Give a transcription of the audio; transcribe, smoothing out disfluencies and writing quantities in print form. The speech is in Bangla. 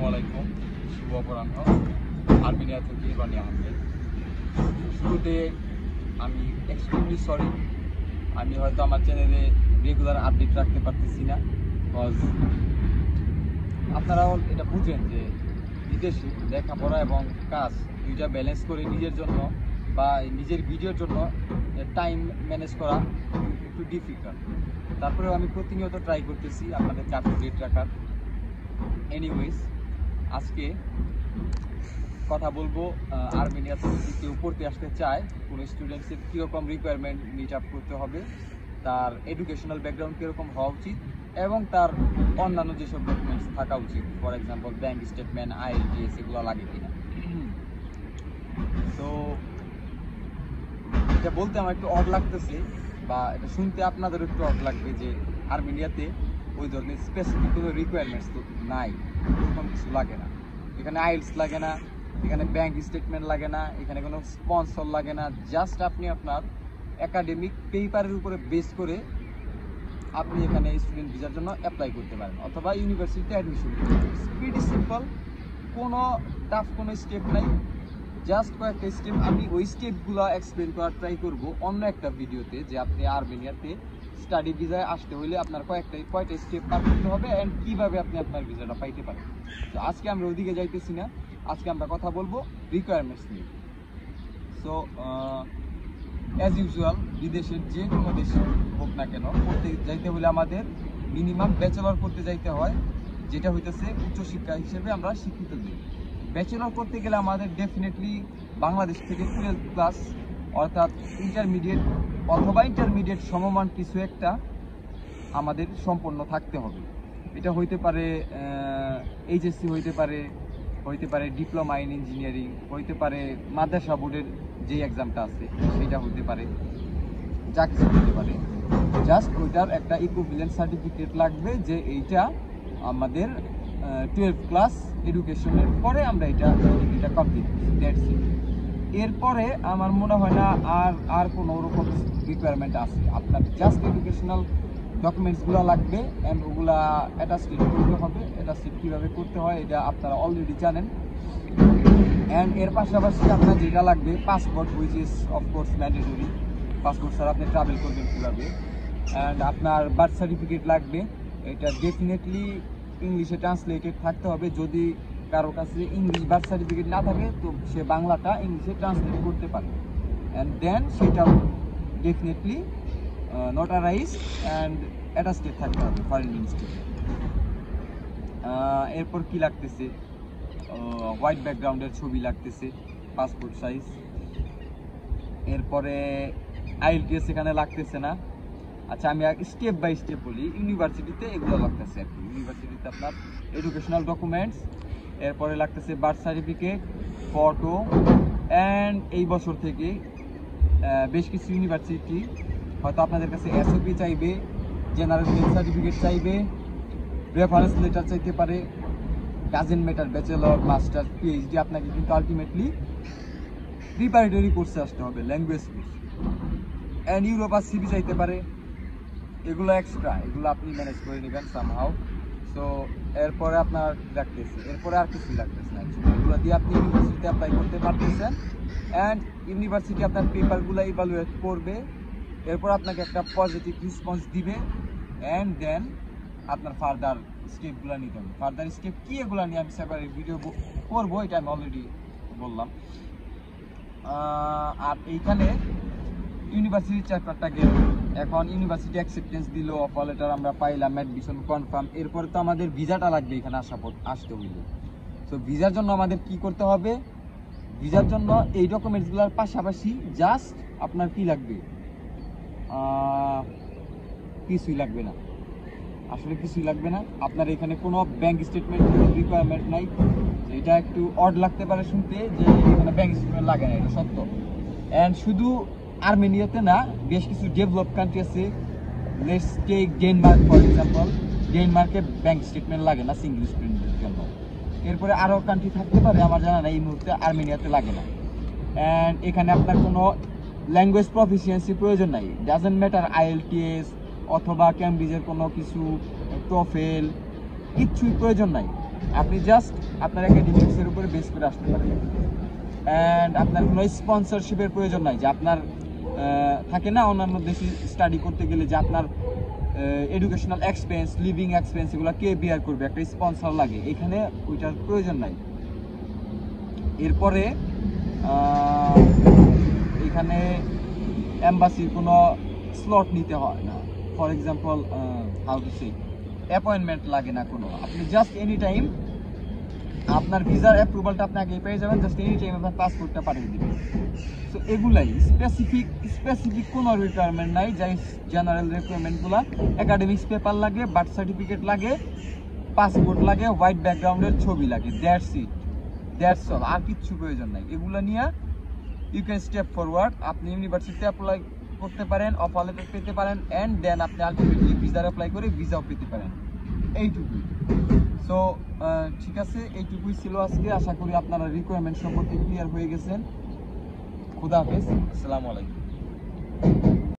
আসসালামু আলাইকুম, শুভ অপরাহ্ন। আর্মেনিয়া থেকে রনি আহমেদ। শুরুতে আমি এক্সট্রিমলি সরি, আমি হয়তো আমার চ্যানেলে রেগুলার আপডেট রাখতে পারতেছি না, বিকজ আপনারাও এটা বুঝেন যে বিদেশে লেখাপড়া এবং কাজ দুইটা ব্যালেন্স করে নিজের জন্য বা নিজের ভিডিওর জন্য টাইম ম্যানেজ করা একটু ডিফিকাল্ট। তারপরেও আমি প্রতিনিয়ত ট্রাই করতেছি আপনাদেরকে আপ টু ডেট রাখার। এনিওয়েজ, আজকে কথা বলবো আর্মেনিয়া থেকে যদি কেউ পড়তে আসতে চায়, কোনো স্টুডেন্টসের কীরকম রিকোয়ারমেন্ট মিট আপ করতে হবে, তার এডুকেশনাল ব্যাকগ্রাউন্ড কীরকম হওয়া উচিত এবং তার অন্যান্য যেসব ডকুমেন্টস থাকা উচিত, for example bank statement, IELTS, এগুলো লাগে কিনা। তো এটা বলতে আমার একটু অড লাগতেছে, বা এটা শুনতে আপনাদেরও একটু অড লাগবে যে আর্মেনিয়াতে ওই ধরনের স্পেসিফিক কোনো রিকোয়ারমেন্টস তো নাই, ওরকম কিছু লাগে না। এখানে আইএলস লাগে না, এখানে ব্যাঙ্ক স্টেটমেন্ট লাগে না, এখানে কোনো স্পন্সর লাগে না। জাস্ট আপনি আপনার একাডেমিক পেপারের উপরে বেস করে আপনি এখানে স্টুডেন্ট ভিসার জন্য অ্যাপ্লাই করতে পারেন অথবা ইউনিভার্সিটিতে অ্যাডমিশন করতে পারেন। প্রিটি সিম্পল, কোনো টাফ কোনো স্টেপ নাই, জাস্ট কয়েকটা স্টেপ। আমি ওই স্টেপগুলো এক্সপ্লেন করার ট্রাই করবো অন্য একটা ভিডিওতে, যে আপনি আর্মেনিয়াতে স্টাডি ভিসায় আসতে হলে আপনার কয়টা স্টেপ পার করতে হবে অ্যান্ড কীভাবে আপনি আপনার ভিসাটা পাইতে পারেন। তো আজকে আমরা ওইদিকে যাইতেছি না, আজকে আমরা কথা বলবো রিকোয়ারমেন্টস নিয়ে। সো অ্যাজ ইউজুয়াল, বিদেশের যে কোনো দেশে হোক না কেন, করতে যাইতে হলে আমাদের মিনিমাম ব্যাচেলর করতে যাইতে হয়, যেটা হইতেছে উচ্চশিক্ষা হিসেবে আমরা স্বীকৃত দিই। ব্যাচেলর করতে গেলে আমাদের ডেফিনেটলি বাংলাদেশ থেকে 12 ক্লাস অর্থাৎ ইন্টারমিডিয়েট অথবা ইন্টারমিডিয়েট সমমান কিছু একটা আমাদের সম্পন্ন থাকতে হবে। এটা হইতে পারে এইচএসসি, হইতে পারে ডিপ্লোমা ইন ইঞ্জিনিয়ারিং, হইতে পারে মাদ্রাসা বোর্ডের যে এক্সামটা আছে সেটা হইতে পারে, যা কিছু হইতে পারে। জাস্ট ওইটার একটা ইকুইভ্যালেন্ট সার্টিফিকেট লাগবে যে এইটা আমাদের 12 ক্লাস এডুকেশনের পরে আমরা এটা ডিগ্রিটা কমপ্লিট করছি, দ্যাটস ইট। এরপরে আমার মনে হয় না আর কোনো ওরকম রিকোয়ারমেন্ট আছে। আপনার জাস্ট এডুকেশনাল ডকুমেন্টসগুলো লাগবে অ্যান্ড ওগুলা অ্যাটাস্টেড করতে হবে। অ্যাটাস্টেড কীভাবে করতে হয় এটা আপনারা অলরেডি জানেন। অ্যান্ড এর পাশাপাশি আপনার যেটা লাগবে passport, which is of course mandatory. Passport ছাড়া আপনি ট্রাভেল করবেন কীভাবে। অ্যান্ড আপনার বার্থ সার্টিফিকেট লাগবে, এটা ডেফিনেটলি ইংলিশে ট্রান্সলেটেড থাকতে হবে। যদি কারো কাছে ইংলিশ বার্থ সার্টিফিকেট না থাকে তো সে বাংলাটা ইংলিশে ট্রান্সলেট করতে পারে, অ্যান্ড দেন সেটা ডেফিনেটলি নোটারাইজ অ্যান্ড অ্যাটাস্টেড থাকতে হবে ফরেন মিনিস্ট্রিতে। এরপর কি লাগতেছে, হোয়াইট ব্যাকগ্রাউন্ডের ছবি লাগতেছে, পাসপোর্ট সাইজ। এরপরে আইএলটিএস এখানে লাগতেছে না। আচ্ছা, আমি স্টেপ বাই স্টেপ বলি। ইউনিভার্সিটিতে এগুলো লাগতেছে আর কি। ইউনিভার্সিটিতে আপনার এডুকেশনাল ডকুমেন্টস, এরপরে লাগতেছে বার্থ সার্টিফিকেট, ফটো, অ্যান্ড এই বছর থেকে বেশ কিছু ইউনিভার্সিটি হয়তো আপনাদের কাছে এসওপি চাইবে, জেনারেল হেলথ সার্টিফিকেট চাইবে, রেফারেন্স লেটার চাইতে পারে, doesn't matter bachelor, master, PhD, আপনাকে কিন্তু আলটিমেটলি প্রিপারেটরি কোর্সে আসতে হবে, ল্যাঙ্গুয়েজ কোর্স। অ্যান্ড ইউরোপ আর সিবি চাইতে পারে, এগুলো এক্সট্রা, এগুলো আপনি ম্যানেজ করে নেবেন সামহাও। সো এরপরে আপনার লাগতেছে, এরপরে আর কিছুই লাগতেছে না। এগুলো দিয়ে আপনি ইউনিভার্সিটিতে অ্যাপ্লাই করতে পারতেছেন অ্যান্ড ইউনিভার্সিটি আপনার পেপারগুলো ইভালুয়েট করবে। এরপর আপনাকে একটা পজিটিভ রেসপন্স দিবে অ্যান্ড দেন আপনার ফার্দার স্টেপগুলো নিতে হবে। ফার্দার স্টেপ কী এগুলো নিয়ে আমি সেপারেট ভিডিও করবো, এটা আমি অলরেডি বললাম। আর এইখানে ইউনিভার্সিটির চ্যাপ্টারটা গেল, এখন ইউনিভার্সিটি অ্যাকসেপ্টেন্স দিল, অফার লেটার আমরা পাইলাম, অ্যাডমিশন কনফার্ম। এরপরে তো আমাদের ভিসাটা লাগবে এখানে আসতে হইলে। তো ভিসার জন্য আমাদের কি করতে হবে, ভিসার জন্য এই ডকুমেন্টসগুলোর পাশাপাশি জাস্ট আপনার কি লাগবে, কিছুই লাগবে না, আসলে কিছুই লাগবে না। আপনার এখানে কোনো ব্যাঙ্ক স্টেটমেন্ট রিকোয়ারমেন্ট নাই। এটা একটু অড লাগতে পারে শুনতে যে এখানে ব্যাঙ্ক স্টেটমেন্ট লাগে না, এটা সত্য। অ্যান্ড শুধু আর্মেনিয়াতে না, বেশ কিছু ডেভেলপ কান্ট্রি আছে, let's take Denmark for example. ডেনমার্কে ব্যাঙ্ক স্টেটমেন্ট লাগে না সিঙ্গল স্টুডেন্টের জন্য। এরপরে আরও কান্ট্রি থাকতে পারে, আমার জানা নাই, এই মুহূর্তে আর্মেনিয়াতে লাগে না। অ্যান্ড এখানে আপনার কোনো ল্যাঙ্গুয়েজ প্রফিসিয়েন্সি প্রয়োজন নাই, ডাজেন্ট ম্যাটার আইএলটিএস অথবা ক্যামব্রিজের কোনো কিছু টোফেল, কিচ্ছুই প্রয়োজন নাই। আপনি জাস্ট আপনার একাডেমিক্সের উপরে বেস করে আসতে পারেন। অ্যান্ড আপনার কোনো স্পন্সরশিপের প্রয়োজন নাই, যে আপনার থাকে না অন্যান্য দেশে স্টাডি করতে গেলে যে আপনার এডুকেশনাল এক্সপেন্স, লিভিং এক্সপেন্স এগুলো কে বিয়ার করবে, একটা স্পন্সর লাগে। এখানে ওইটার প্রয়োজন নাই। এরপরে এখানে এম্বাসির কোনো স্লট নিতে হয় না। For example how to say appointment লাগে না কোনো, আপনি জাস্ট এনি টাইম আপনার ভিসার অ্যাপ্রুভালটা আপনি আগে পেয়ে যাবেন, জাস্ট এনি টাইম আপনার পাসপোর্টটা পাঠিয়ে দিবেন। সো এগুলাই স্পেসিফিক কোনো রিকোয়ারমেন্ট নাই। যাই জেনারেল রিকোয়ারমেন্টগুলো একাডেমিক্স পেপার লাগে, বার্থ সার্টিফিকেট লাগে, পাসপোর্ট লাগে, হোয়াইট ব্যাকগ্রাউন্ডের ছবি লাগে, দ্যাটস ইট, দ্যাটস অল। আর কিচ্ছু প্রয়োজন নাই। এগুলো নিয়ে ইউ ক্যান স্টেপ ফরওয়ার্ড। আপনি ইউনিভার্সিটিতে অ্যাপ্লাই করতে পারেন, অফার লেটার পেতে পারেন, অ্যান্ড দেন আপনি আলটিমেটলি ভিসার অ্যাপ্লাই করে ভিসাও পেতে পারেন। এইটুকুই। সো ঠিক আছে, এইটুকুই ছিল আজকে। আশা করি আপনারা রিকোয়ারমেন্ট সম্পর্কে ক্লিয়ার হয়ে গেছেন। খুদা হাফেজ, আসসালামু আলাইকুম।